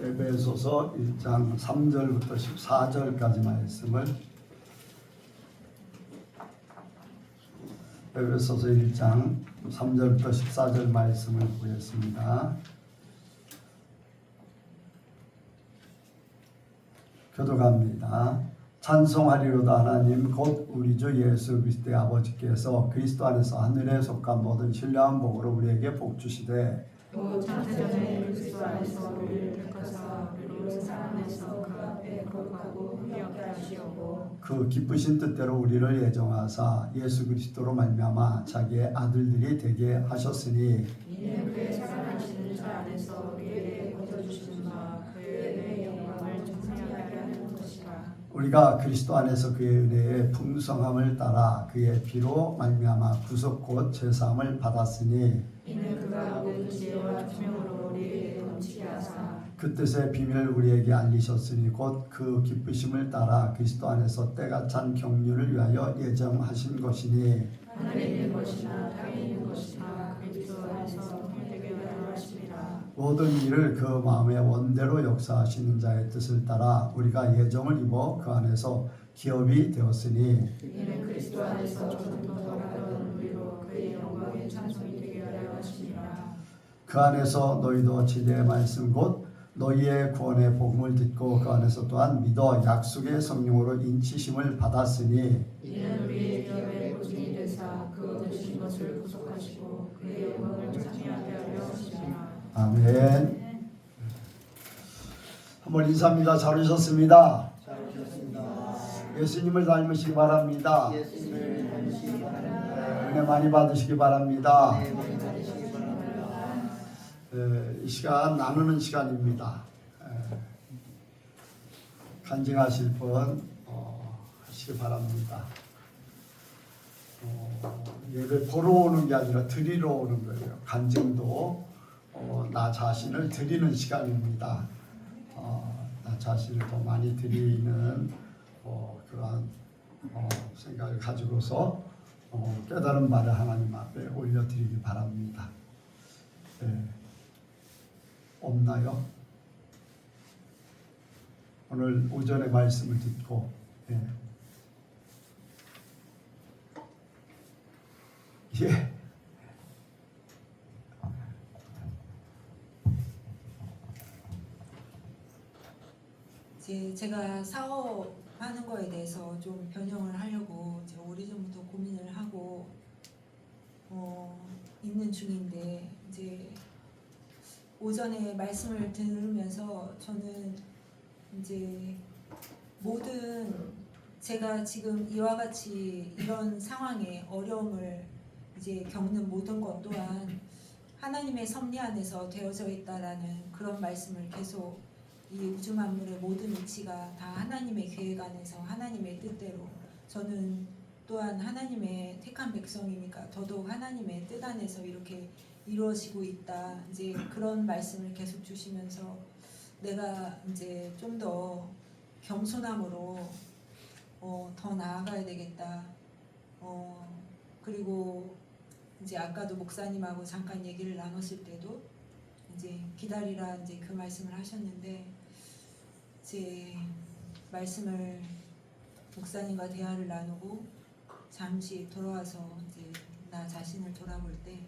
에베소서 1장 3절부터 14절까지 말씀을 에베소서 1장 3절부터 14절 말씀을 보겠습니다. 교독합니다. 찬송하리로다. 하나님 곧 우리 주 예수 그리스도의 아버지께서 그리스도 안에서 하늘에 속한 모든 신령한 복으로 우리에게 복 주시되 또 창세전에 그리스도 안에서 우리를 택하사 우리로 사랑에서 그 앞에 거룩하고 흥미롭게 하시옵고 그 기쁘신 뜻대로 우리를 예정하사 예수 그리스도로 말미암아 자기의 아들들이 되게 하셨으니 이는 그의 사랑하시는 자 안에서 우리에게 거둬주신 바 그의 은혜의 영광을 찬송하게 하는 것이라. 우리가 그리스도 안에서 그의 은혜의 풍성함을 따라 그의 피로 말미암아 구속 곧 제사함을 받았으니 이는 그가 모든 지혜와 투명으로 우리에게 넘치게 하사 그 뜻의 비밀을 우리에게 알리셨으니 곧 그 기쁘심을 따라 그리스도 안에서 때가 찬 경륜을 위하여 예정하신 것이니 하늘에 있는 것이나 땅에 있는 것이나 그리스도 안에서 통일되게 하려 하심이라. 모든 일을 그 마음의 원대로 역사하시는 자의 뜻을 따라 우리가 예정을 입어 그 안에서 기업이 되었으니 이는 그리스도 안에서 전부터 하던 우리로 그의 영광의 찬송이 되게 하려 하심이라. 그 안에서 너희도 진리의 말씀 곧 너희의 구원의 복음을 듣고 그 안에서 또한 믿어 약속의 성령으로 인치심을 받았으니 이는 우리의 기업의 보증이 되사 그 얻으신 것을 구속하시고 그의 영광을 찬미하게 하려 하시니라. 아멘. 한번 인사합니다. 잘 오셨습니다. 예수님을 닮으시기 바랍니다. 은혜 많이 받으시기 바랍니다. 이 시간 나누는 시간입니다. 간증하실 분 하시기 바랍니다. 예배 보러 오는 게 아니라 드리러 오는 거예요. 간증도 나 자신을 드리는 시간입니다. 나 자신을 더 많이 드리는 그러한 생각을 가지고서 깨달은 말을 하나님 앞에 올려드리기 바랍니다. 없나요? 오늘 오전에 말씀을 듣고 예. 제가 사업하는 거에 대해서 좀 변형을 하려고 제가 오래전부터 고민을 하고 있는 중인데 이제 오전에 말씀을 들으면서 저는 이제 모든 제가 지금 이와 같이 이런 상황에 어려움을 이제 겪는 모든 것 또한 하나님의 섭리 안에서 되어져 있다라는 그런 말씀을 계속 이 우주 만물의 모든 이치가 다 하나님의 계획 안에서 하나님의 뜻대로 저는 또한 하나님의 택한 백성이니까 더더욱 하나님의 뜻 안에서 이렇게 이루어지고 있다. 이제 그런 말씀을 계속 주시면서 내가 이제 좀 더 겸손함으로 더 나아가야 되겠다. 그리고 이제 아까도 목사님하고 잠깐 얘기를 나눴을 때도 이제 기다리라 이제 그 말씀을 하셨는데 제 말씀을 목사님과 대화를 나누고 잠시 돌아와서 이제 나 자신을 돌아볼 때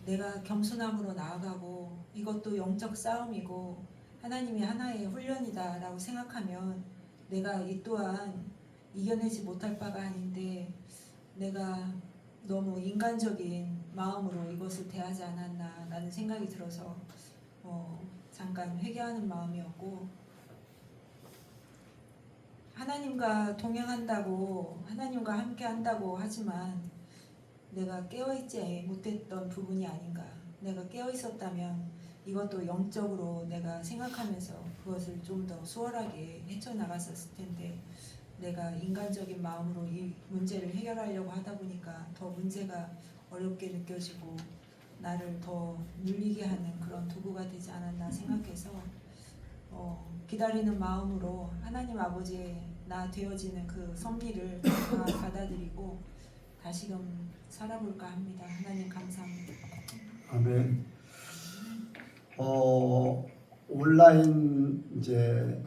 내가 겸손함으로 나아가고 이것도 영적 싸움이고 하나님이 하나의 훈련이다라고 생각하면 내가 이 또한 이겨내지 못할 바가 아닌데 내가 너무 인간적인 마음으로 이것을 대하지 않았나라는 생각이 들어서 잠깐 회개하는 마음이었고 하나님과 동행한다고 하나님과 함께 한다고 하지만 내가 깨어있지 못했던 부분이 아닌가. 내가 깨어있었다면 이것도 영적으로 내가 생각하면서 그것을 좀 더 수월하게 헤쳐나갔었을 텐데 내가 인간적인 마음으로 이 문제를 해결하려고 하다 보니까 더 문제가 어렵게 느껴지고 나를 더 눌리게 하는 그런 도구가 되지 않았나 생각해서 기다리는 마음으로 하나님 아버지의 나 되어지는 그 섭리를 다 받아들이고 다시금 살아볼까 합니다. 하나님 감사합니다. 아멘. 온라인 이제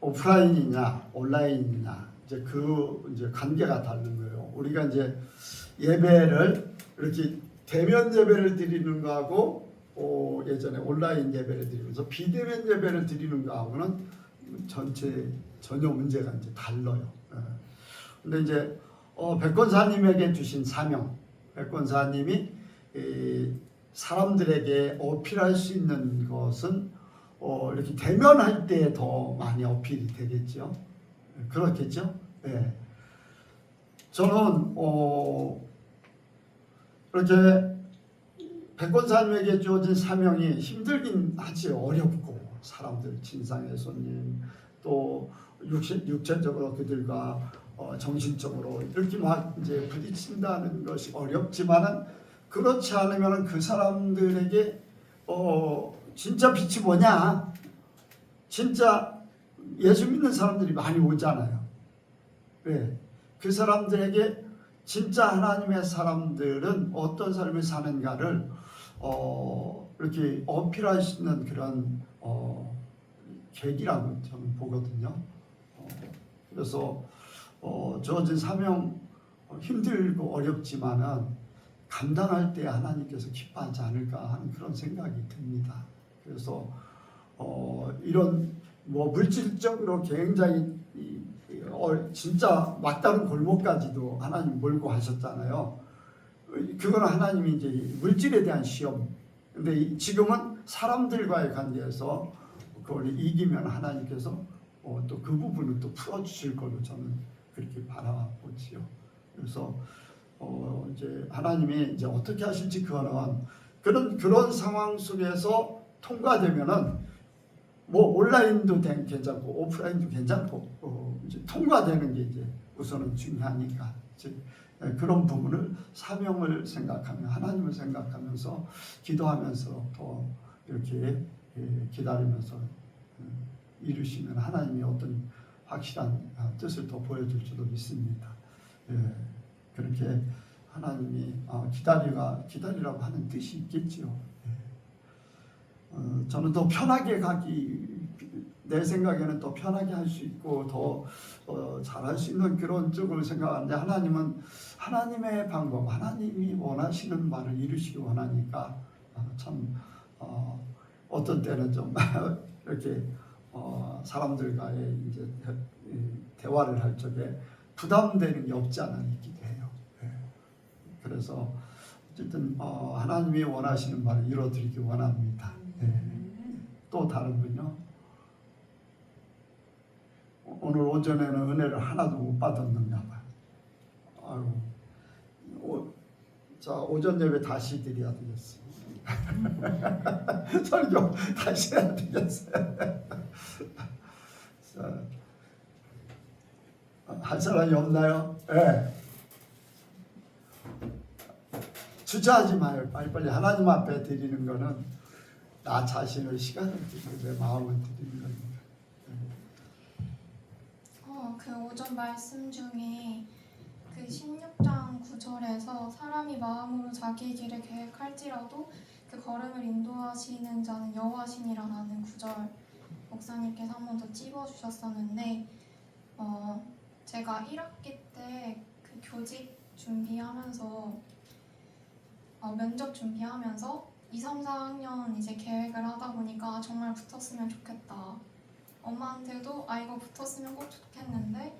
오프라인이냐 온라인이냐 이제 그 이제 관계가 다른 거예요. 우리가 이제 예배를 이렇게 대면 예배를 드리는 거하고 예전에 온라인 예배를 드리면서 비대면 예배를 드리는 거하고는 전혀 문제가 이제 달라요. 근데 이제 백권사님에게 주신 사명, 백권사님이 사람들에게 어필할 수 있는 것은 이렇게 대면할 때 더 많이 어필이 되겠죠. 그렇겠죠. 예. 저는 이렇게 백권사님에게 주어진 사명이 힘들긴 하지. 어렵고 사람들 진상의 손님 또 육체적으로 그들과 정신적으로 이렇게 막 이제 부딪힌다는 것이 어렵지만은 그렇지 않으면 그 사람들에게 진짜 빛이 뭐냐? 진짜 예수 믿는 사람들이 많이 오잖아요. 네. 그 사람들에게 진짜 하나님의 사람들은 어떤 삶을 사는가를 이렇게 어필할 수 있는 그런 계기라고 저는 보거든요. 그래서 주어진 사명 힘들고 어렵지만은 감당할 때 하나님께서 기뻐하지 않을까 하는 그런 생각이 듭니다. 그래서 이런 뭐 물질적으로 굉장히 진짜 막다른 골목까지도 하나님 몰고 하셨잖아요. 그거는 하나님이 이제 물질에 대한 시험. 근데 지금은 사람들과의 관계에서 그걸 이기면 하나님께서 또 그 부분을 또 풀어주실 걸로 저는 그렇게 바라보지요. 그래서 이제 하나님이 이제 어떻게 하실지 그거는 그런 상황 속에서 통과되면은 뭐 온라인도 괜찮고 오프라인도 괜찮고 이제 통과되는 게 이제 우선은 중요하니까 그런 부분을 사명을 생각하며 하나님을 생각하면서 기도하면서 또 이렇게 기다리면서 이루시면 하나님이 어떤 확실한 뜻을 더 보여줄 줄도 믿습니다. 그렇게 하나님이 기다리라고 하는 뜻이 있겠죠. 저는 더 편하게 내 생각에는 더 편하게 할 수 있고 더 잘할 수 있는 그런 쪽을 생각하는데 하나님은 하나님의 방법, 하나님이 원하시는 바를 이루시기 원하니까 참 어떤 때는 좀 이렇게 사람들과의 이제 대화를 할 적에 부담되는 게 없지 않아 있기도 해요. 그래서 어쨌든 하나님이 원하시는 바를 이루어드리기 원합니다. 또 다른 분요? 오늘 오전에는 은혜를 하나도 못 받았는가 봐요. 자, 오전 예배 다시 드려야 되겠어요. 설교 다시 해야 되겠어요. 자, 할 사람이 없나요? 네. 주저하지 마요. 빨리빨리 하나님 앞에 드리는 거는 나 자신을 시간을 드리고 내 마음을 드리는 겁니다. 그 오전 말씀 중에 그 16장 9절에서 사람이 마음으로 자기 길을 계획할지라도 그 걸음을 인도하시는 자는 여호와시니라라는 구절 목사님께서 한 번 더 찝어주셨었는데 제가 1학기 때 그 교직 준비하면서 면접 준비하면서 2, 3, 4학년 이제 계획을 하다 보니까 정말 붙었으면 좋겠다. 엄마한테도 이거 붙었으면 꼭 좋겠는데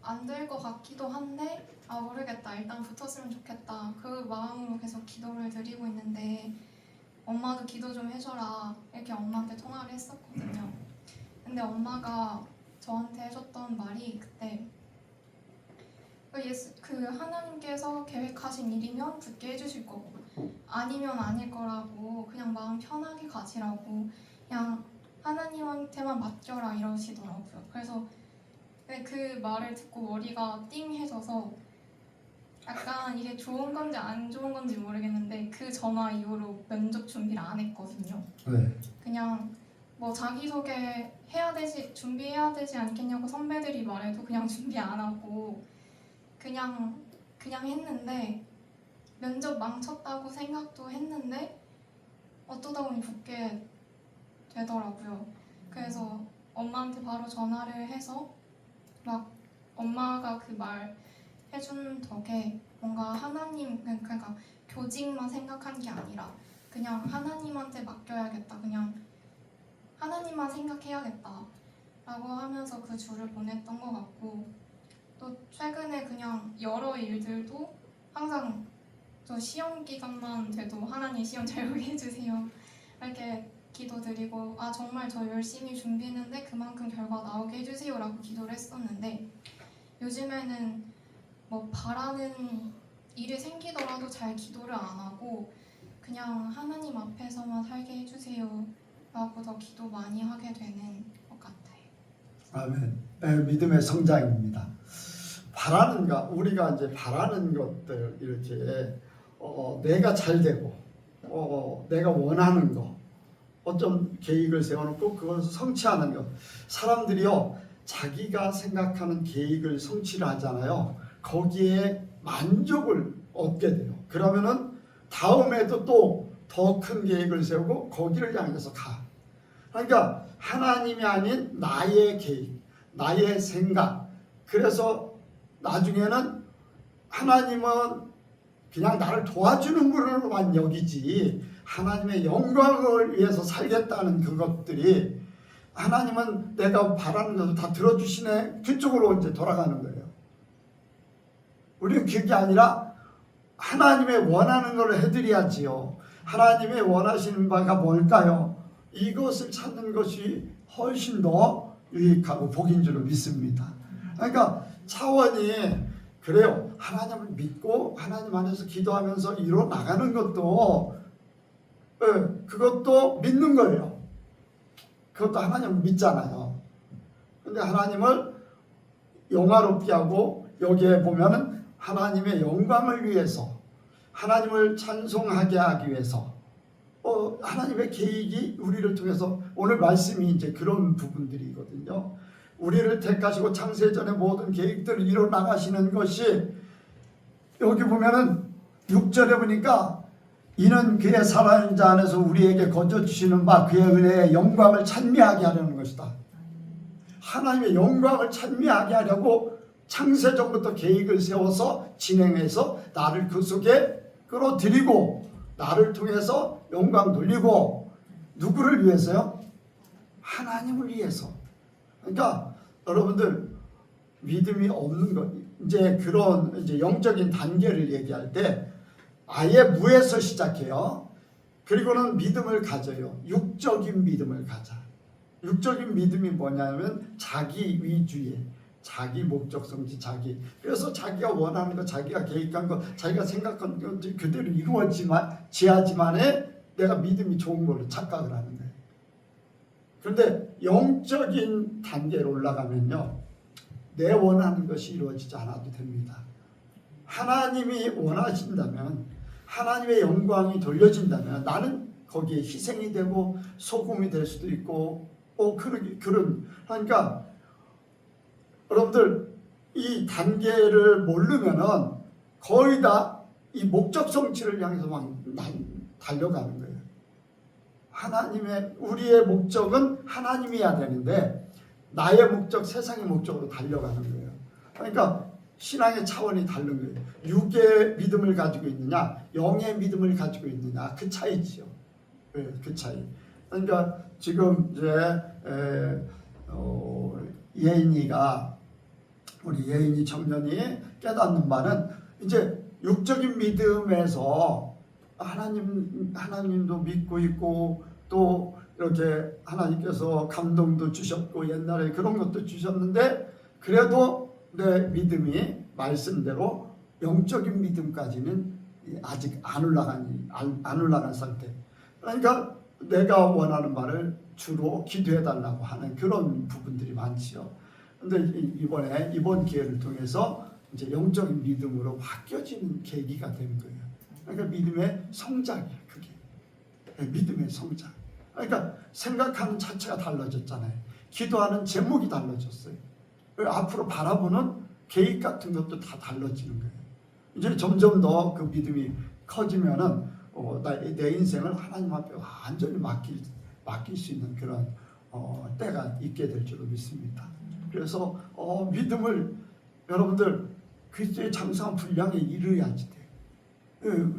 안 될 것 같기도 한데 모르겠다. 일단 붙었으면 좋겠다. 그 마음으로 계속 기도를 드리고 있는데 엄마도 기도 좀 해줘라 이렇게 엄마한테 통화를 했었거든요. 근데 엄마가 저한테 해줬던 말이 그때 그 하나님께서 계획하신 일이면 붙게 해주실 거고 아니면 아닐 거라고 그냥 마음 편하게 가지라고 그냥 하나님한테만 맡겨라 이러시더라고요. 그래서 그 말을 듣고 머리가 띵해져서 약간 이게 좋은 건지 안 좋은 건지 모르겠는데 그 전화 이후로 면접 준비를 안 했거든요. 네. 그냥 뭐 자기소개 준비해야 되지 않겠냐고 선배들이 말해도 그냥 준비 안 하고 그냥 했는데 면접 망쳤다고 생각도 했는데 어쩌다 보니 붙게 되더라고요. 그래서 엄마한테 바로 전화를 해서 막 엄마가 그 말 해준 덕에 뭔가 하나님, 그러니까 교직만 생각한 게 아니라 그냥 하나님한테 맡겨야겠다, 그냥 하나님만 생각해야겠다 라고 하면서 그 주를 보냈던 것 같고, 또 최근에 그냥 여러 일들도 항상 저 시험 기간만 돼도 하나님 시험 잘 보게 해주세요 이렇게 기도드리고, 아 정말 저 열심히 준비했는데 그만큼 결과 나오게 해주세요 라고 기도를 했었는데, 요즘에는 뭐 바라는 일이 생기더라도 잘 기도를 안 하고 그냥 하나님 앞에서만 살게 해주세요 라고 더 기도 많이 하게 되는 것 같아요. 아멘. 네, 믿음의 성장입니다. 바라는가, 우리가 이제 바라는 것들, 이렇게 내가 잘 되고 내가 원하는 거, 어떤 계획을 세워놓고 그것을 성취하는 것. 사람들이요, 자기가 생각하는 계획을 성취를 하잖아요. 거기에 만족을 얻게 돼요. 그러면은 다음에도 또 더 큰 계획을 세우고 거기를 향해서 가. 그러니까 하나님이 아닌 나의 계획, 나의 생각. 그래서 나중에는 하나님은 그냥 나를 도와주는 분으로만 여기지, 하나님의 영광을 위해서 살겠다는 그것들이, 하나님은 내가 바라는 것을 다 들어주시네, 그쪽으로 이제 돌아가는 거예요. 우리는 그게 아니라 하나님의 원하는 걸 해드려야지요. 하나님의 원하시는 바가 뭘까요? 이것을 찾는 것이 훨씬 더 유익하고 복인 줄로 믿습니다. 그러니까 차원이 그래요. 하나님을 믿고 하나님 안에서 기도하면서 이뤄 나가는 것도, 그것도 믿는 거예요. 그것도 하나님을 믿잖아요. 근데 하나님을 영화롭게 하고, 여기에 보면은 하나님의 영광을 위해서, 하나님을 찬송하게 하기 위해서, 하나님의 계획이 우리를 통해서, 오늘 말씀이 이제 그런 부분들이거든요. 우리를 택하시고 창세전의 모든 계획들을 이뤄 나가시는 것이, 여기 보면은 6절에 보니까 이는 그의 살아있는 자 안에서 우리에게 거저 주시는 바 그의 은혜의 영광을 찬미하게 하려는 것이다. 하나님의 영광을 찬미하게 하려고 창세전부터 계획을 세워서 진행해서 나를 그 속에 끌어들이고 나를 통해서 영광 돌리고, 누구를 위해서요? 하나님을 위해서. 그러니까 여러분들, 믿음이 없는 것, 이제 그런 이제 영적인 단계를 얘기할 때 아예 무에서 시작해요. 그리고는 믿음을 가져요. 육적인 믿음을 가져. 육적인 믿음이 뭐냐면 자기 위주의, 자기 목적성지, 자기. 그래서 자기가 원하는 거, 자기가 계획한 거, 자기가 생각한 거 그대로 지하지만에 내가 믿음이 좋은 걸로 착각을 하는 거예요. 그런데 영적인 단계로 올라가면요, 내 원하는 것이 이루어지지 않아도 됩니다. 하나님이 원하신다면, 하나님의 영광이 돌려진다면 나는 거기에 희생이 되고 소금이 될 수도 있고, 그러니까 여러분들, 이 단계를 모르면은 거의 다 이 목적 성취를 향해서 막 달려가는 거예요. 우리의 목적은 하나님이어야 되는데 나의 목적, 세상의 목적으로 달려가는 거예요. 그러니까 신앙의 차원이 다른 거예요. 육의 믿음을 가지고 있느냐, 영의 믿음을 가지고 있느냐, 그 차이지요. 그 차이. 그러니까 지금 이제 우리 예인이 청년이 깨닫는 바는, 이제 육적인 믿음에서 하나님도 믿고 있고, 또 이렇게 하나님께서 감동도 주셨고 옛날에 그런 것도 주셨는데, 그래도 내 믿음이 말씀대로 영적인 믿음까지는 아직 안 올라간 상태. 그러니까 내가 원하는 바를 주로 기도해 달라고 하는 그런 부분들이 많지요. 근데 이번 기회를 통해서 이제 영적인 믿음으로 바뀌어지는 계기가 된 거예요. 그러니까 믿음의 성장이에요. 그게 믿음의 성장. 그러니까 생각하는 자체가 달라졌잖아요. 기도하는 제목이 달라졌어요. 앞으로 바라보는 계획 같은 것도 다 달라지는 거예요. 이제 점점 더 그 믿음이 커지면은 내 인생을 하나님 앞에 완전히 맡길 수 있는 그런 때가 있게 될 줄로 믿습니다. 그래서 믿음을 여러분들 그리스도의 장성한 분량에 이르야지 돼.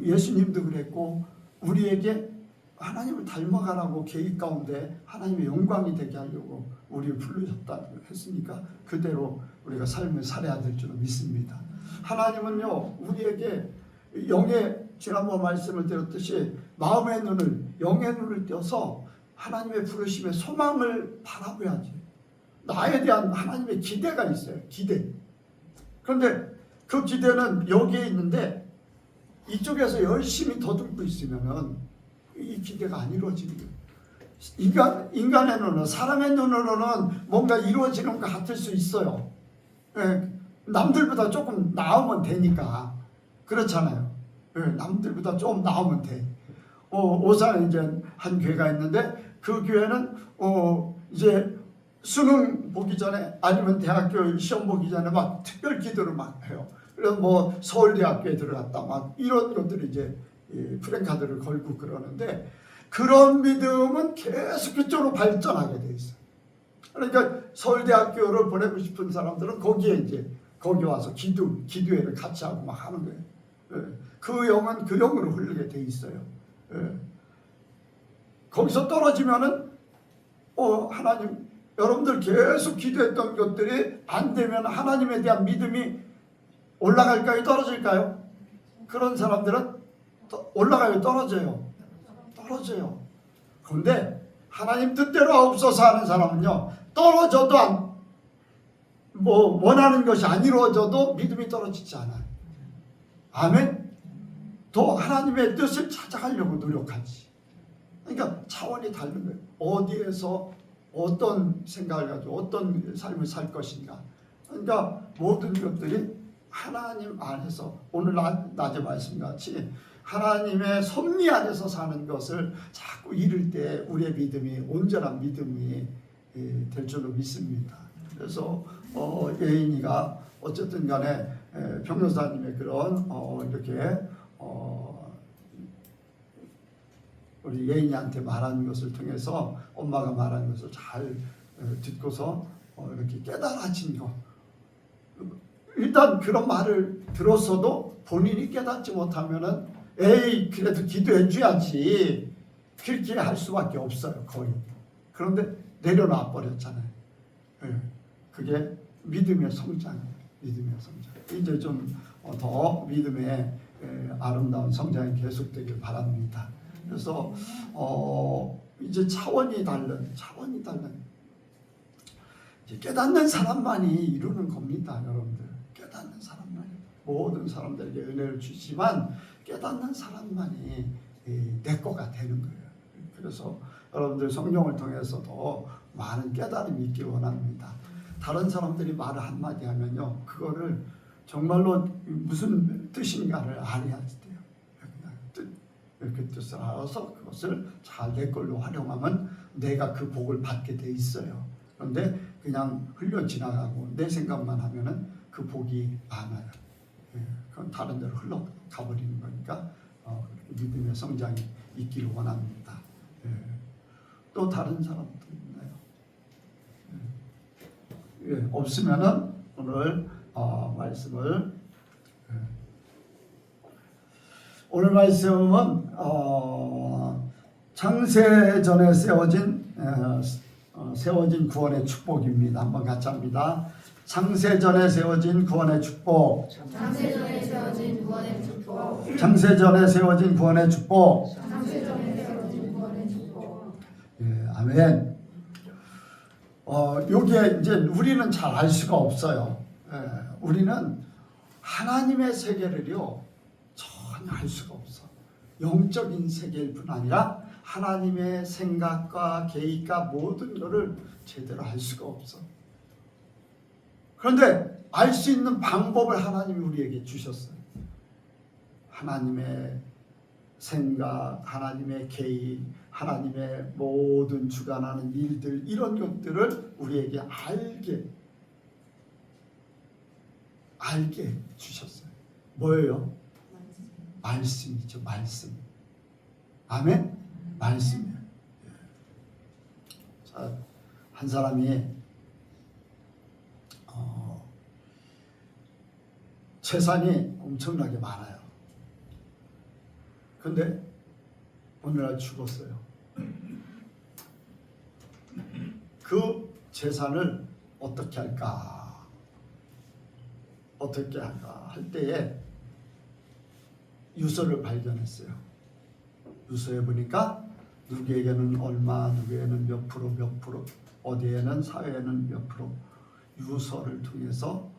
예수님도 그랬고 우리에게 하나님을 닮아가라고 계획 가운데 하나님의 영광이 되게 하려고 우리를 부르셨다 했으니까 그대로 우리가 삶을 살아야 될 줄로 믿습니다. 하나님은요 우리에게 영의 지난번 말씀을 드렸듯이 마음의 눈을 영의 눈을 떼어서 하나님의 부르심의 소망을 바라봐야지. 나에 대한 하나님의 기대가 있어요. 기대. 그런데 그 기대는 여기에 있는데 이쪽에서 열심히 더듬고 있으면은 이 기대가 안 이루어지는 거예요. 인간의 눈은 사람의 눈으로는 뭔가 이루어지는 것 같을 수 있어요. 남들보다 조금 나으면 되니까 그렇잖아요. 남들보다 좀 나으면 돼. 오산에 이제 한 교회가 있는데 그 교회는 이제 수능 보기 전에 아니면 대학교 시험 보기 전에 막 특별 기도를 막 해요. 그래서 뭐 서울대학교에 들어갔다 막 이런 것들이 이제 프랭카드를 걸고 그러는데 그런 믿음은 계속 그쪽으로 발전하게 돼 있어요. 그러니까 서울대학교를 보내고 싶은 사람들은 거기에 이제 거기 와서 기도회를 같이 하고 막 하는 거예요. 그 영은 그 영으로 흐르게 돼 있어요. 거기서 떨어지면은 하나님 여러분들 계속 기도했던 것들이 안 되면 하나님에 대한 믿음이 올라갈까요? 떨어질까요? 그런 사람들은 올라가요? 떨어져요? 떨어져요. 그런데 하나님 뜻대로 하옵소서 하는 사람은요 떨어져도 원하는 것이 안 이루어져도 믿음이 떨어지지 않아요. 아멘. 더 하나님의 뜻을 찾아가려고 노력하지. 그러니까 차원이 다른 거예요. 어디에서 어떤 생각을 가지고 어떤 삶을 살 것인가. 그러니까 모든 것들이 하나님 안에서 오늘 낮에 말씀같이 하나님의 섭리 안에서 사는 것을 자꾸 이룰 때 우리의 믿음이 온전한 믿음이 될 줄로 믿습니다. 그래서 예인이가 어쨌든 간에 변호사님의 그런 이렇게 우리 예인이한테 말하는 것을 통해서 엄마가 말하는 것을 잘 듣고서 이렇게 깨달아진 거. 일단 그런 말을 들었어도 본인이 깨닫지 못하면은 에이 그래도 기도해 줘야지 그렇게 할 수밖에 없어요. 거의. 그런데 내려놔 버렸잖아요. 그게 믿음의 성장이에요. 믿음의 성장. 이제 좀 더 믿음의 아름다운 성장이 계속되길 바랍니다. 그래서 이제 차원이 다른 이제 깨닫는 사람만이 이루는 겁니다, 여러분들. 깨닫는 사람만이 모든 사람들에게 은혜를 주지만 깨닫는 사람만이 내 거가 되는 거예요. 그래서 여러분들 성령을 통해서도 많은 깨달음이 있길 원합니다. 다른 사람들이 말을 한마디 하면요 그거를 정말로 무슨 뜻인가를 알아야지 돼요. 그 뜻을 알아서 그것을 잘 내 걸로 활용하면 내가 그 복을 받게 돼 있어요. 그런데 그냥 흘려 지나가고 내 생각만 하면은 그 복이 안 와요. 그건 다른 데로 흘러가 버리는 거니까 믿음의 성장이 있기를 원합니다. 또 다른 사람도 있나요? 없으면은 오늘 말씀을 오늘 말씀은 창세전에 세워진 구원의 축복입니다. 한번 같이 합니다. 창세전에 세워진 구원의 축복. 창세전에 세워진 구원의 축복. 창세전에 세워진 구원의 축복. 창세전에 세워진 구원의 축복. 아멘. 여기에 이제 우리는 잘 알 수가 없어요. 우리는 하나님의 세계를요 전혀 알 수가 없어. 영적인 세계일 뿐 아니라 하나님의 생각과 계획과 모든 것을 제대로 알 수가 없어. 그런데 알 수 있는 방법을 하나님이 우리에게 주셨어요. 하나님의 생각, 하나님의 계획, 하나님의 모든 주관하는 일들 이런 것들을 우리에게 알게 주셨어요. 뭐예요? 말씀이죠. 말씀. 아멘. 말씀이에요. 자, 한 사람이 재산이 엄청나게 많아요. 근데 오늘날 죽었어요. 그 재산을 어떻게 할까 할 때에 유서를 발견했어요. 유서에 보니까 누구에게는 얼마, 누구에게는 몇 프로, 어디에는 사회에는 몇 프로, 유서를 통해서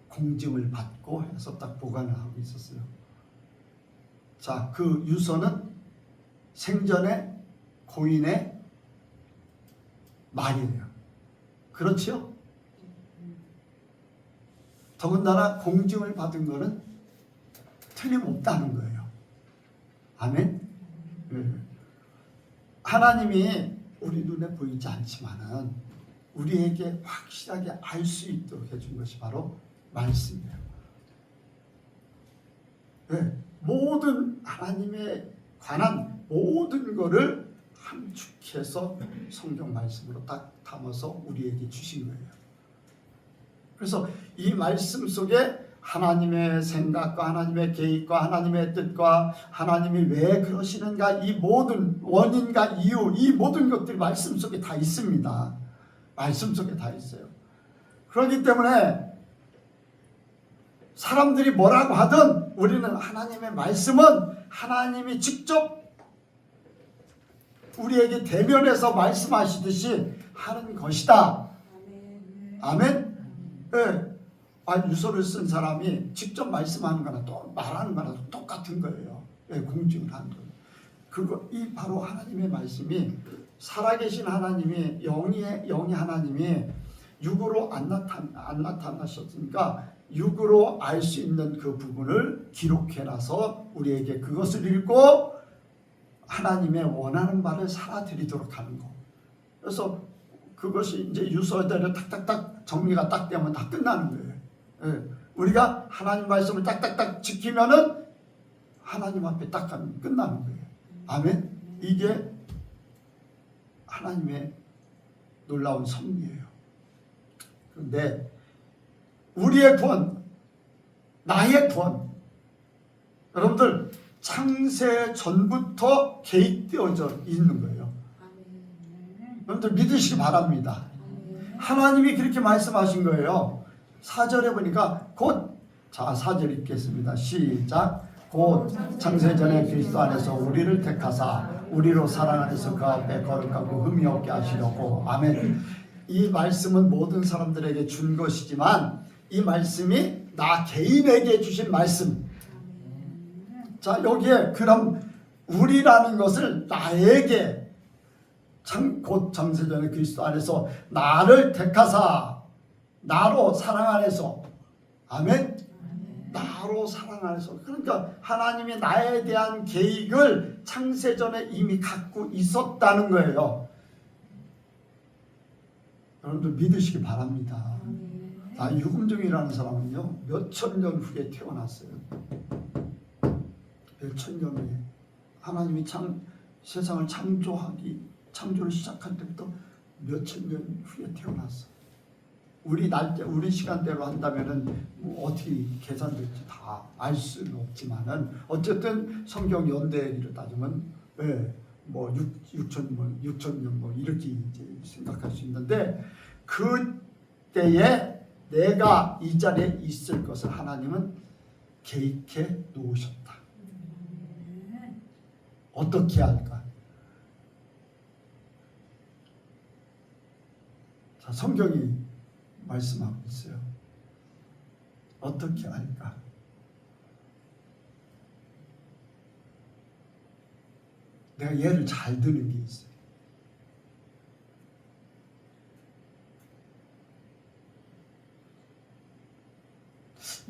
공증을 받고 해서 딱 보관을 하고 있었어요. 자, 그 유서는 생전에 고인의 말이에요. 그렇죠? 더군다나 공증을 받은 거는 틀림없다는 거예요. 아멘? 하나님이 우리 눈에 보이지 않지만은 우리에게 확실하게 알 수 있도록 해준 것이 바로 말씀이에요. 모든 하나님에 관한 모든 것을 함축해서 성경 말씀으로 딱 담아서 우리에게 주신 거예요. 그래서 이 말씀 속에 하나님의 생각과 하나님의 계획과 하나님의 뜻과 하나님이 왜 그러시는가, 이 모든 원인과 이유, 이 모든 것들이 말씀 속에 다 있습니다. 말씀 속에 다 있어요. 그렇기 때문에 사람들이 뭐라고 하든 우리는 하나님의 말씀은 하나님이 직접 우리에게 대면해서 말씀하시듯이 하는 것이다. 아멘? 네. 유서를 쓴 사람이 직접 말씀하는 거나 또 말하는 거나 똑같은 거예요. 공증을 한 거예요. 이 바로 하나님의 말씀이 살아계신 하나님이 영이 하나님이 육으로 안 나타나셨으니까 육으로 알 수 있는 그 부분을 기록해놔서 우리에게 그것을 읽고 하나님의 원하는 바를 살아드리도록 하는 거. 그래서 그것이 이제 유서대로 탁탁탁 정리가 딱 되면 다 끝나는 거예요. 우리가 하나님 말씀을 딱딱딱 지키면은 하나님 앞에 딱 하면 끝나는 거예요. 아멘. 이게 하나님의 놀라운 섭리예요. 그런데 우리의 구원, 나의 구원, 여러분들 창세 전부터 개입되어져 있는 거예요. 여러분들 믿으시기 바랍니다. 하나님이 그렇게 말씀하신 거예요. 4절에 보니까 자 4절 읽겠습니다. 시작. 곧 창세전에 그리스도 안에서 우리를 택하사 우리로 사랑 안에서 그 앞에 거룩하고 흠이 없게 하시려고. 아멘. 이 말씀은 모든 사람들에게 준 것이지만 이 말씀이 나 개인에게 주신 말씀. 자, 여기에 그럼 우리라는 것을 나에게 곧 창세전에 그리스도 안에서 나를 택하사 나로 사랑 안에서. 아멘. 나로 사랑 안에서. 그러니까 하나님이 나에 대한 계획을 창세전에 이미 갖고 있었다는 거예요. 여러분들 믿으시기 바랍니다. 유금종이라는 사람은요 몇천 년 후에 태어났어요. 몇천 년 후에 하나님이 세상을 창조를 시작할 때부터 몇천 년 후에 태어났어. 우리 시간대로 한다면은 어떻게 계산될지 다 알 수는 없지만은 어쨌든 성경 연대기를 따지면 6천 년 이렇게 이제 생각할 수 있는데 그때에 내가 이 자리에 있을 것을 하나님은 계획해 놓으셨다. 어떻게 할까? 자, 성경이 말씀하고 있어요. 어떻게 할까? 내가 예를 잘 드는 게 있어요.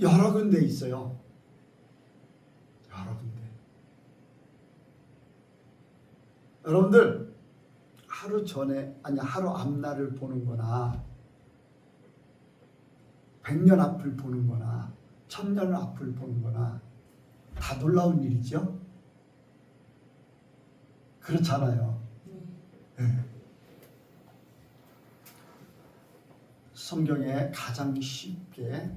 여러 군데 있어요. 여러 군데. 여러분들 하루 앞날을 보는 거나 100년 앞을 보는 거나 1000년 앞을 보는 거나 다 놀라운 일이죠. 그렇잖아요. 네. 성경에 가장 쉽게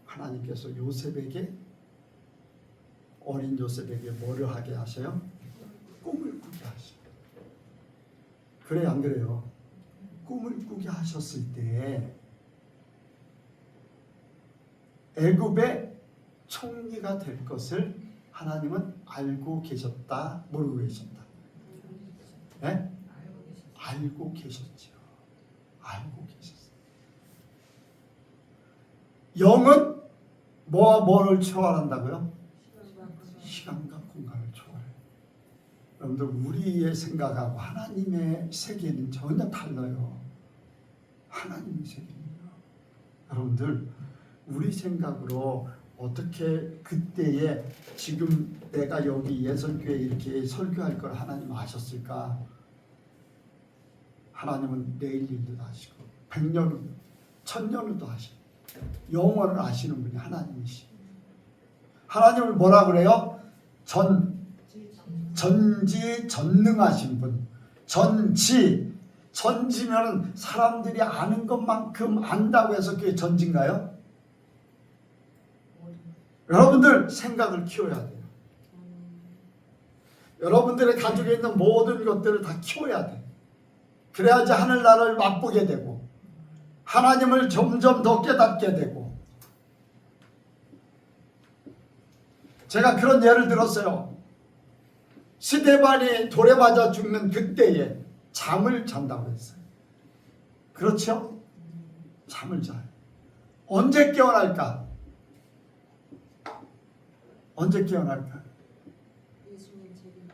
하나님께서 요셉에게, 어린 요셉에게 뭐를 하게 하셔요? 꿈을 꾸게 하셔요. 그래요, 안 그래요? 꿈을 꾸게 하셨을 때 애굽의 총리가 될 것을 하나님은 알고 계셨다, 모르고 계셨다? 네? 알고 계셨죠. 알고 계셨어요. 영은 뭐와 뭐를 초월한다고요? 시간과 공간을 초월해요. 여러분들, 우리의 생각하고 하나님의 세계는 전혀 달라요. 하나님의 세계는요. 여러분들, 우리 생각으로 어떻게 그때에 지금 내가 여기 예선교회에 이렇게 설교할 걸 하나님 아셨을까? 하나님은 내일 일도 아시고 100년, 1000년 후도 아시고 영원을 아시는 분이 하나님이시. 하나님을 뭐라 그래요? 전지전능하신 분. 전지면 사람들이 아는 것만큼 안다고 해서 그게 전지인가요? 여러분들 생각을 키워야 돼요. 여러분들의 가족에 있는 모든 것들을 다 키워야 돼. 그래야지 하늘나라를 맛보게 되고 하나님을 점점 더 깨닫게 되고. 제가 그런 예를 들었어요. 스데반이 돌에 맞아 죽는 그때에 잠을 잔다고 했어요. 그렇죠? 잠을 자요. 언제 깨어날까? 언제 깨어날까?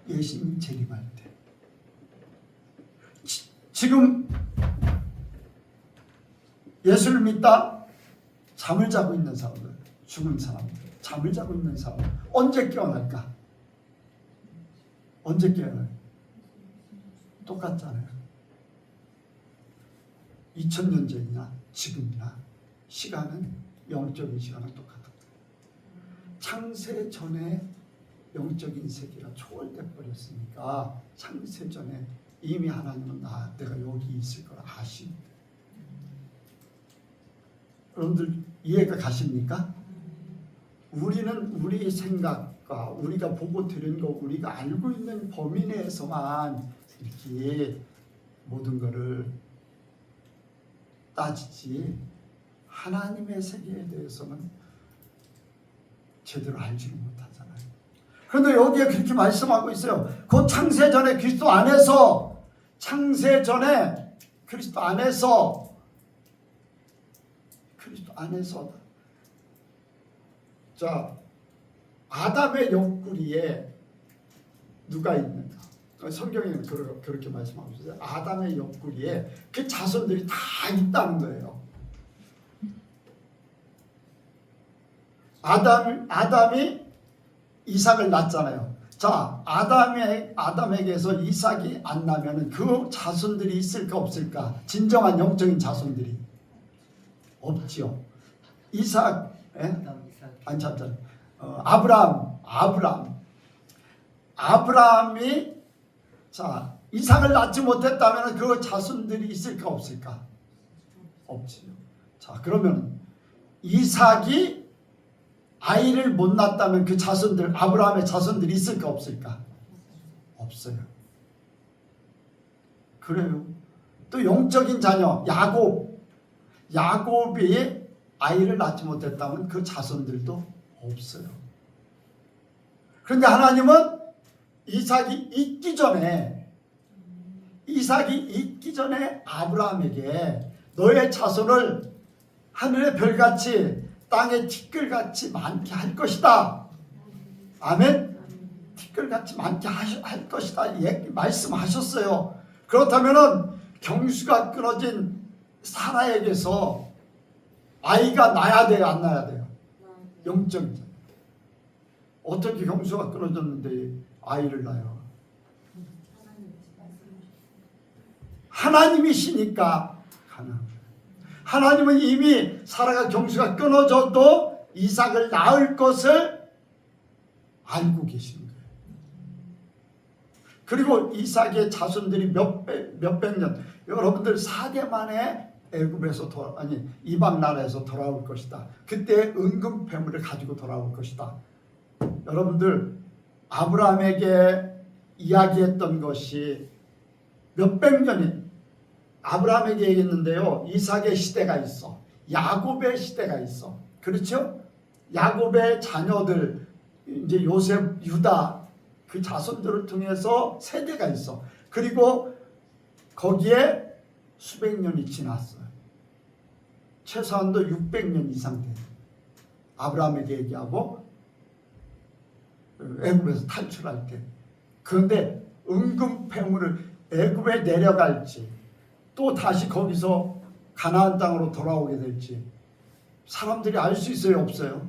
예수님 재림할 때. 지금 예수를 믿다 잠을 자고 있는 사람들, 죽은 사람들, 잠을 자고 있는 사람들 언제 깨어날까? 언제 깨어나요? 똑같잖아요. 2000년 전이나 지금이나 시간은, 영적인 시간은 똑같아요. 창세 전에 영적인 세계가 초월돼 버렸으니까 창세 전에 이미 하나님은 내가 여기 있을 걸 아십니다. 여러분들 이해가 가십니까? 우리는 우리 생각과 우리가 보고 들은 거, 우리가 알고 있는 범위 내에서만 이렇게 모든 것을 따지지 하나님의 세계에 대해서는 제대로 알지를 못하잖아요. 그런데 여기에 그렇게 말씀하고 있어요. 그 창세 전에 그리스도 안에서, 창세 전에 그리스도 안에서 자, 아담의 옆구리에 누가 있는가? 성경에는 그렇게 말씀하고 있어요. 아담의 옆구리에 그 자손들이 다 있다는 거예요. 아담이 이삭을 낳잖아요. 자, 아담에게서 이삭이 안 나면은 그 자손들이 있을까 없을까? 진정한 영적인 자손들이 없지요. 이삭, 아니 잠깐, 아브라함이 자 이삭을 낳지 못했다면 그 자손들이 있을까 없을까? 없지요. 자, 그러면 이삭이 아이를 못 낳았다면 그 자손들, 아브라함의 자손들이 있을까 없을까? 없어요. 그래요. 또 영적인 자녀 야곱이 아이를 낳지 못했다면 그 자손들도 없어요. 그런데 하나님은 이삭이 있기 전에 아브라함에게 너의 자손을 하늘의 별같이 땅의 티끌같이 많게 할 것이다. 아멘. 티끌같이 많게 할 것이다. 말씀하셨어요. 그렇다면은 경수가 끊어진 사라에게서 아이가 나야 돼요, 안 나야 돼요? 영적인 자. 어떻게 경수가 끊어졌는데 아이를 낳아요? 하나님이시니까 가능합니다. 하나님은 이미 사라가 경수가 끊어져도 이삭을 낳을 것을 알고 계시는 거예요. 그리고 이삭의 자손들이 몇백 년, 여러분들 4대 만에 애굽에서 이방 나라에서 돌아올 것이다. 그때 은금 패물을 가지고 돌아올 것이다. 여러분들 아브라함에게 이야기했던 것이 몇백 년이 아브라함에게 얘기했는데요. 이삭의 시대가 있어. 야곱의 시대가 있어. 그렇죠? 야곱의 자녀들, 이제 요셉, 유다 그 자손들을 통해서 세대가 있어. 그리고 거기에 수백 년이 지났어요. 최소한도 600년 이상 돼. 아브라함에게 얘기하고 애굽에서 탈출할 때. 그런데 은금 패물을 애굽에 내려갈지 또 다시 거기서 가나안 땅으로 돌아오게 될지 사람들이 알 수 있어요, 없어요?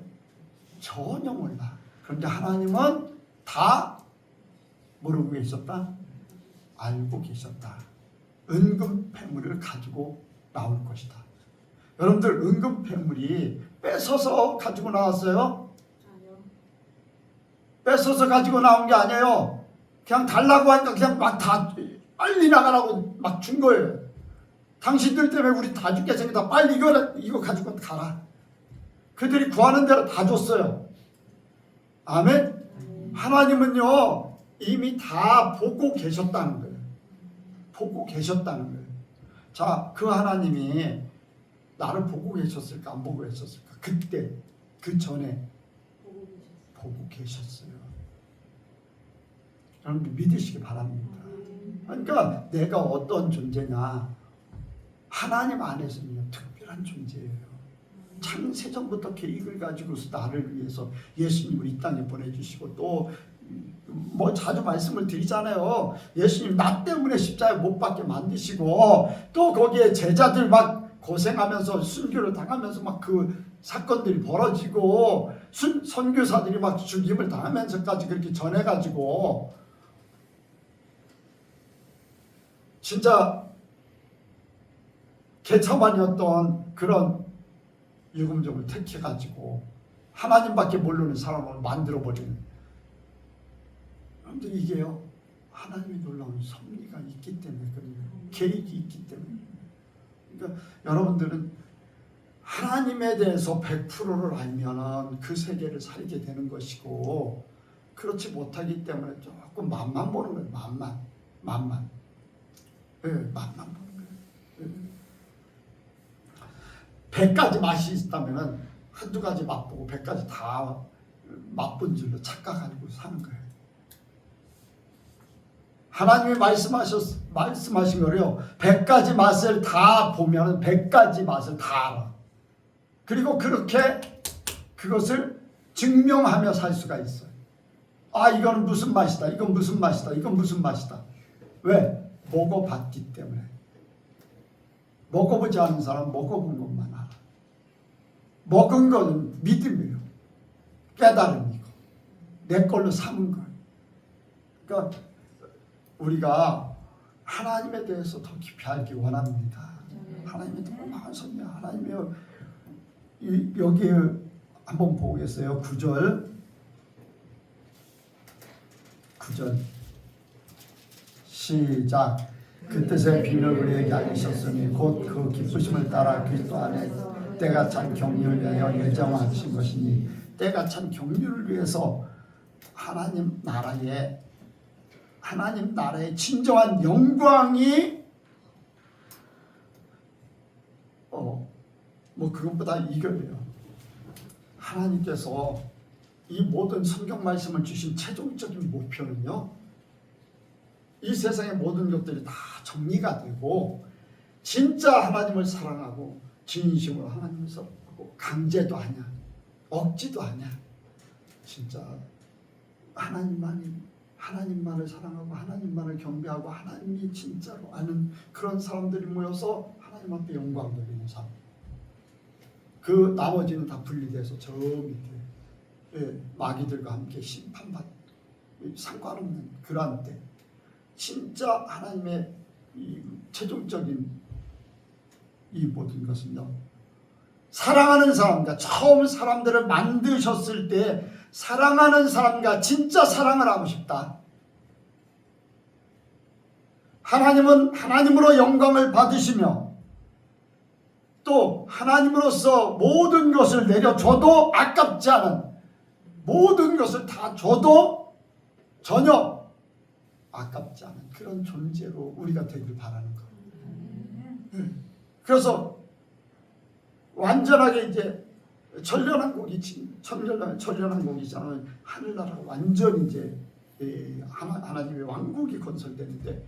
전혀 몰라. 그런데 하나님은 다 모르고 계셨다? 알고 계셨다. 은금 패물을 가지고 나올 것이다. 여러분들 은금 패물이 뺏어서 가지고 나왔어요? 뺏어서 가지고 나온 게 아니에요. 그냥 달라고 하니까 그냥 막 다 빨리 나가라고 막 준 거예요. 당신들 때문에 우리 다 죽게 생겼다. 빨리 이거 가지고 가라. 그들이 구하는 대로 다 줬어요. 아멘. 하나님은요 이미 다 보고 계셨다는 거예요. 보고 계셨다는 거예요. 자, 그 하나님이 나를 보고 계셨을까 안 보고 계셨을까? 그때 그 전에 보고 계셨어요. 여러분 믿으시기 바랍니다. 그러니까 내가 어떤 존재냐, 하나님 안에서는요 특별한 존재예요. 창세전부터 계획을 가지고서 나를 위해서 예수님을 이 땅에 보내주시고 또 뭐 자주 말씀을 드리잖아요. 예수님 나 때문에 십자가에 못 박게 만드시고 또 거기에 제자들 막 고생하면서 순교를 당하면서 막 그 사건들이 벌어지고 선교사들이 막 죽임을 당하면서까지 그렇게 전해가지고 진짜 개차반이었던 그런 유금족을 택해가지고 하나님밖에 모르는 사람을 만들어버리는. 여러분들 이게요 하나님의 놀라운 섭리가 있기 때문에 그래요. 계획이 있기 때문에. 그러니까 여러분들은 하나님에 대해서 100%를 알면은 그 세계를 살게 되는 것이고, 그렇지 못하기 때문에 조금 맛만 보는 거예요. 맛만. 예, 맛만 보는 거예요. 예. 100가지 맛이 있다면은 한두 가지 맛보고 100가지 다 맛본 줄로 착각하고 사는 거예요. 하나님이 말씀하신 거래요. 100가지 맛을 다 보면 100가지 맛을 다 알아. 그리고 그렇게 그것을 증명하며 살 수가 있어요. 아, 이거는 무슨 맛이다. 이건 무슨 맛이다. 이건 무슨 맛이다. 왜? 먹어봤기 때문에. 먹어보지 않은 사람은 먹어본 것만 알아. 먹은 것은 믿음이에요. 깨달음이고 내 걸로 삼은 거예요. 그러니까 우리가 하나님에 대해서 더 깊이 알기 원합니다. 하나님의 놀라운 섭리, 하나님의 여기 한번 보겠어요. 9절 시작. 그 뜻의 비밀을 우리에게 알리셨으니 곧 그 기쁘심을 따라 그리스도 안에 때가 찬 경륜을 위하여 예정하신 것이니, 때가 찬 경륜을 위해서 하나님 나라의 진정한 영광이 그것보다 이거예요. 하나님께서 이 모든 성경 말씀을 주신 최종적인 목표는요, 이 세상의 모든 것들이 다 정리가 되고 진짜 하나님을 사랑하고 진심으로 하나님을 사랑하고 강제도 아니야, 억지도 아니야, 진짜 하나님만을 사랑하고 하나님만을 경배하고 하나님이 진짜로 아는 그런 사람들이 모여서 하나님 앞에 영광 돌리는 삶. 그 나머지는 다 분리돼서 저 밑에 마귀들과 함께 심판받 상관없는 그러한 때, 진짜 하나님의 이 최종적인 이 모든 것은요, 사랑하는 사람과 처음 사람들을 만드셨을 때 사랑하는 사람과 진짜 사랑을 하고 싶다. 하나님은 하나님으로 영광을 받으시며 또 하나님으로서 모든 것을 내려줘도 아깝지 않은, 모든 것을 다 줘도 전혀 아깝지 않은 그런 존재로 우리가 되길 바라는 거예요. 그래서 완전하게 이제 천년한 곡이잖아요. 하늘나라가 완전히 이제 하나님의 왕국이 건설되는데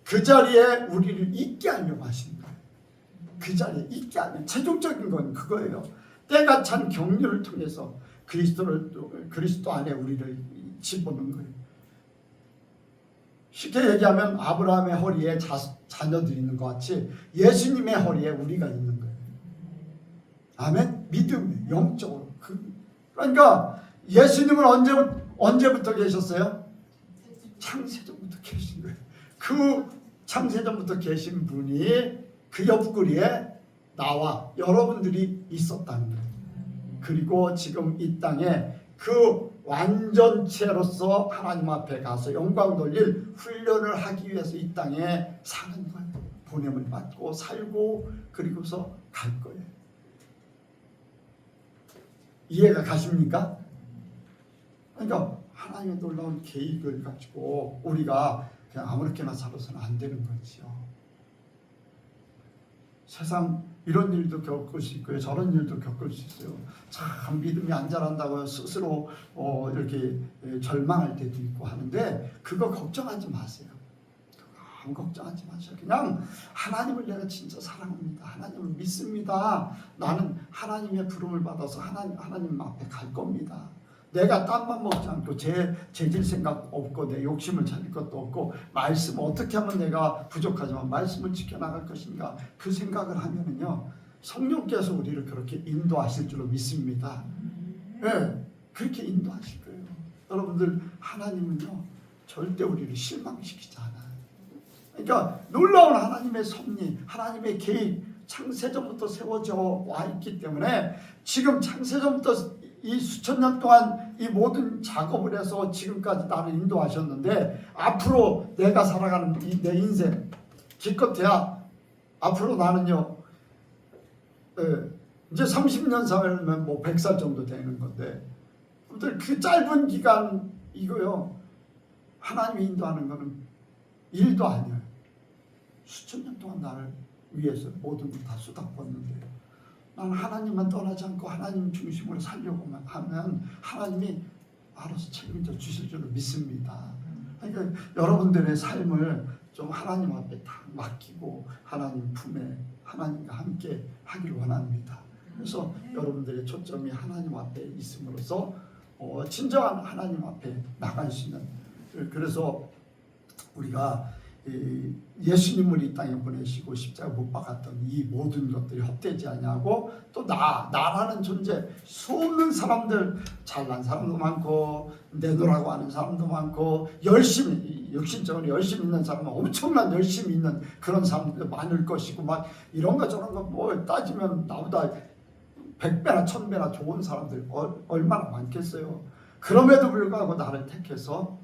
그 자리에 우리를 있게 하려고 하시는 거예요. 그 자리에 있게 하는 최종적인 건 그거예요. 때가 찬 경륜을 통해서 그리스도 안에 우리를 집어넣는 거예요. 쉽게 얘기하면 아브라함의 허리에 자녀들이 있는 것 같이 예수님의 허리에 우리가 있는 거예요. 아멘. 믿음, 영적으로. 그러니까 예수님은 언제부터 계셨어요? 창세전부터 계신 거예요. 그 창세전부터 계신 분이 그 옆구리에 나와 여러분들이 있었다는 거예요. 그리고 지금 이 땅에 그 완전체로서 하나님 앞에 가서 영광 돌릴 훈련을 하기 위해서 이 땅에 사는 거예요. 보냄을 받고 살고 그리고서 갈 거예요. 이해가 가십니까? 그러니까 하나님의 놀라운 계획을 가지고 우리가 그냥 아무렇게나 살아서는 안 되는 거죠. 세상 이런 일도 겪을 수 있고요, 저런 일도 겪을 수 있어요. 참 믿음이 안 자란다고 스스로 이렇게 절망할 때도 있고 하는데 그거 걱정하지 마세요. 아무 걱정하지 마세요. 그냥 하나님을 내가 진짜 사랑합니다. 하나님을 믿습니다. 나는 하나님의 부름을 받아서 하나님 앞에 갈 겁니다. 내가 땀만 먹지 않고 재질 생각 없고 내 욕심을 차릴 것도 없고 말씀 어떻게 하면 내가 부족하지만 말씀을 지켜나갈 것인가 그 생각을 하면은요 성령께서 우리를 그렇게 인도하실 줄로 믿습니다. 네, 그렇게 인도하실 거예요. 여러분들 하나님은요 절대 우리를 실망시키지 않아요. 그러니까 놀라운 하나님의 섭리, 하나님의 계획 창세전부터 세워져 와 있기 때문에 지금 창세전부터 이 수천 년 동안 이 모든 작업을 해서 지금까지 나를 인도하셨는데 앞으로 내가 살아가는 내 인생 기껏해야 앞으로 나는요 이제 30년 살면 뭐 100살 정도 되는 건데 그 짧은 기간 이거요 하나님이 인도하는 거는 일도 아니에요. 수천 년 동안 나를 위해서 모든 걸 다 쏟아붓는데 나는 하나님만 떠나지 않고 하나님 중심으로 살려고 하면 하나님이 알아서 책임져 주실 줄로 믿습니다. 그러니까 여러분들의 삶을 좀 하나님 앞에 다 맡기고 하나님 품에 하나님과 함께 하기를 원합니다. 그래서 여러분들의 초점이 하나님 앞에 있음으로써 진정한 하나님 앞에 나갈 수 있는, 그래서 우리가 예수님을 이 땅에 보내시고 십자가 못 박았던 이 모든 것들이 헛되지 않냐고 또 나라는 존재 수없는 사람들 잘난 사람도 많고 내놓으라고 하는 사람도 많고 열심히 육신적으로 열심히 있는 사람은 엄청난 열심히 있는 그런 사람들 많을 것이고 막 이런 거 저런 거 뭐 따지면 나보다 100배나 1000배나 좋은 사람들 얼마나 많겠어요. 그럼에도 불구하고 나를 택해서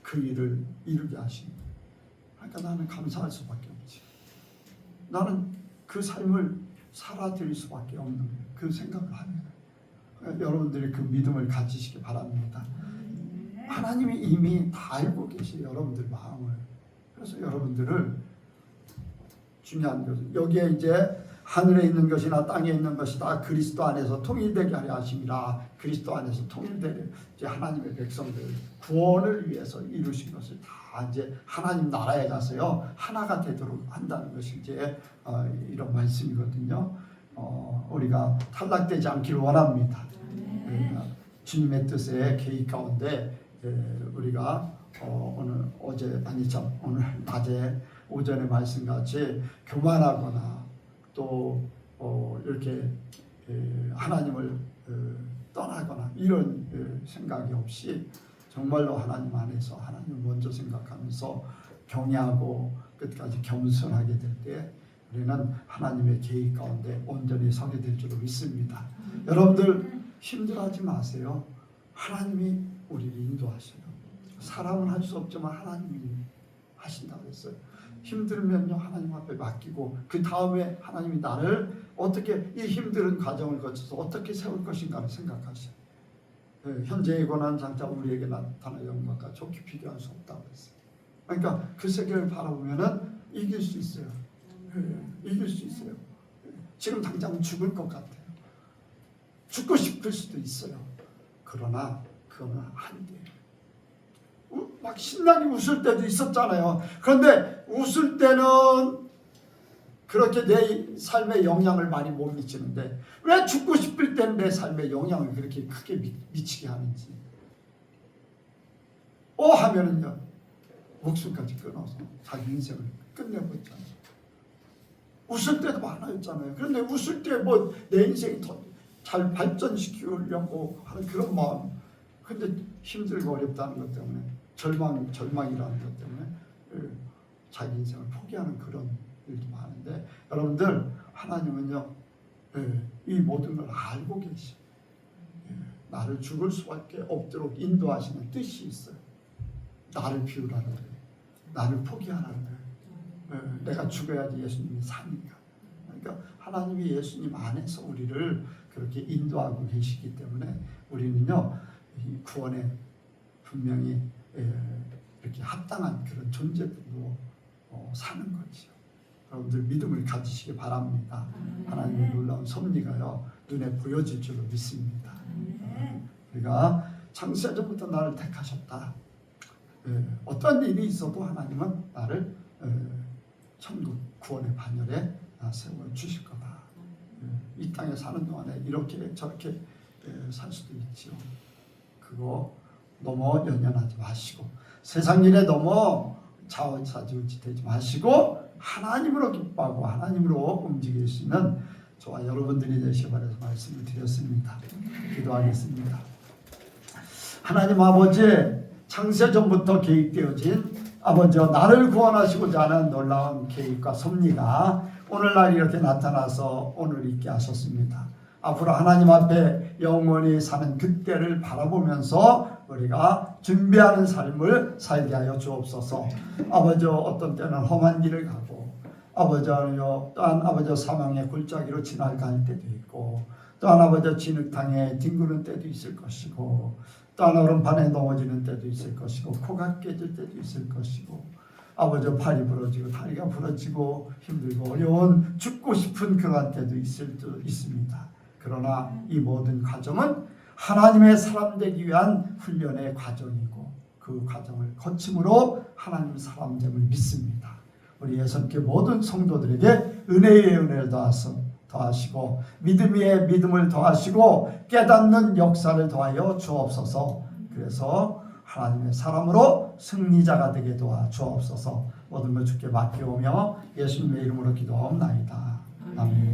그 일을 이루게 하신 거예요. 그러니까 나는 감사할 수밖에 없지. 나는 그 삶을 살아드릴 수밖에 없는 거예요. 그 생각을 하면 그러니까 여러분들이 그 믿음을 가지시기 바랍니다. 하나님이 이미 다 알고 계세요. 여러분들 마음을. 그래서 여러분들을 중요한 것은 여기에 이제 하늘에 있는 것이나 땅에 있는 것이 다 그리스도 안에서 통일되게 하려 하심이라. 그리스도 안에서 통일되게 이제 하나님의 백성들 구원을 위해서 이루신 것을 다 이제 하나님 나라에 가서요 하나가 되도록 한다는 것이 이제 이런 말씀이거든요. 우리가 탈락되지 않기를 원합니다. 주님의 뜻의 계획 가운데 우리가 오늘 낮에 오전의 말씀같이 교만하거나 또 이렇게 하나님을 떠나거나 이런 생각이 없이 정말로 하나님 안에서 하나님을 먼저 생각하면서 경외하고 끝까지 겸손하게 될 때 우리는 하나님의 계획 가운데 온전히 서게 될 줄로 믿습니다. 여러분들 힘들어하지 마세요. 하나님이 우리를 인도하셔요. 사람은 할 수 없지만 하신다고 그랬어요. 힘들면요 하나님 앞에 맡기고 그 다음에 하나님이 나를 어떻게 이 힘든 과정을 거쳐서 어떻게 세울 것인가를 생각하셔요. 네, 현재의 고난 장차 우리에게 나타날 영광과 좋게 비교할 수 없다고 그랬어요. 그러니까 그 세계를 바라보면은 이길 수 있어요. 네, 이길 수 있어요. 지금 당장 죽을 것 같아요. 죽고 싶을 수도 있어요. 그러나 그거는 한계예요. 막 신나게 웃을 때도 있었잖아요. 그런데 웃을 때는 그렇게 내 삶에 영향을 많이 못 미치는데 왜 죽고 싶을 때는 내 삶에 영향을 그렇게 크게 미치게 하는지 하면은요 목숨까지 끊어서 자기 인생을 끝내고 있잖아요. 웃을 때도 많았잖아요. 그런데 웃을 때 뭐 내 인생이 더 잘 발전시키려고 하는 그런 마음, 근데 힘들고 어렵다는 것 때문에 절망이라는 것 때문에 자기 인생을 포기하는 그런 일도 많은데, 여러분들 하나님은요 이 모든 걸 알고 계셔. 나를 죽을 수밖에 없도록 인도하시는 뜻이 있어요. 나를 비우라는 거예요. 나를 포기하라는 거예요. 내가 죽어야지 예수님이 사니까. 그러니까 하나님이 예수님 안에서 우리를 그렇게 인도하고 계시기 때문에 우리는요 이 구원에 분명히 이렇게 합당한 그런 존재로 사는 거죠. 여러분들 믿음을 가지시기 바랍니다. 하나님의 놀라운 섭리가요 눈에 보여질 줄로 믿습니다. 우리가 창세전부터 나를 택하셨다. 어떤 일이 있어도 하나님은 나를 천국 구원의 반열에 세워 주실 거다. 이 땅에 사는 동안에 이렇게 저렇게 살 수도 있죠. 그거 너무 연연하지 마시고 세상 일에 너무 좌우차지우지 되지 마시고 하나님으로 기뻐하고 하나님으로 움직일 수 있는 저와 여러분들이 되시기 바라서 말씀을 드렸습니다. 기도하겠습니다. 하나님 아버지, 창세전부터 계획되어진 아버지여 나를 구원하시고자 하는 놀라운 계획과 섭리가 오늘날 이렇게 나타나서 오늘 있게 하셨습니다. 앞으로 하나님 앞에 영원히 사는 그때를 바라보면서 우리가 준비하는 삶을 살게 하여 주옵소서. 아버지 어떤 때는 험한 길을 가고 아버지요 또한 아버지 사망의 골짜기로 지나가 할 때도 있고 또한 아버지 진흙탕에 뒹구는 때도 있을 것이고 또한 얼음판에 넘어지는 때도 있을 것이고 코가 깨질 때도 있을 것이고 아버지 팔이 부러지고 다리가 부러지고 힘들고 어려운 죽고 싶은 그러한 때도 있을 수 있습니다. 그러나 이 모든 과정은 하나님의 사람 되기 위한 훈련의 과정이고 그 과정을 거침으로 하나님 사람 됨을 믿습니다. 우리 예선교 모든 성도들에게 은혜의 은혜를 더하시고 믿음 위에 믿음을 더하시고 깨닫는 역사를 더하여 주옵소서. 그래서 하나님의 사람으로 승리자가 되게 도와 주옵소서. 모든 걸 주께 맡겨오며 예수님의 이름으로 기도하옵나이다. 아멘.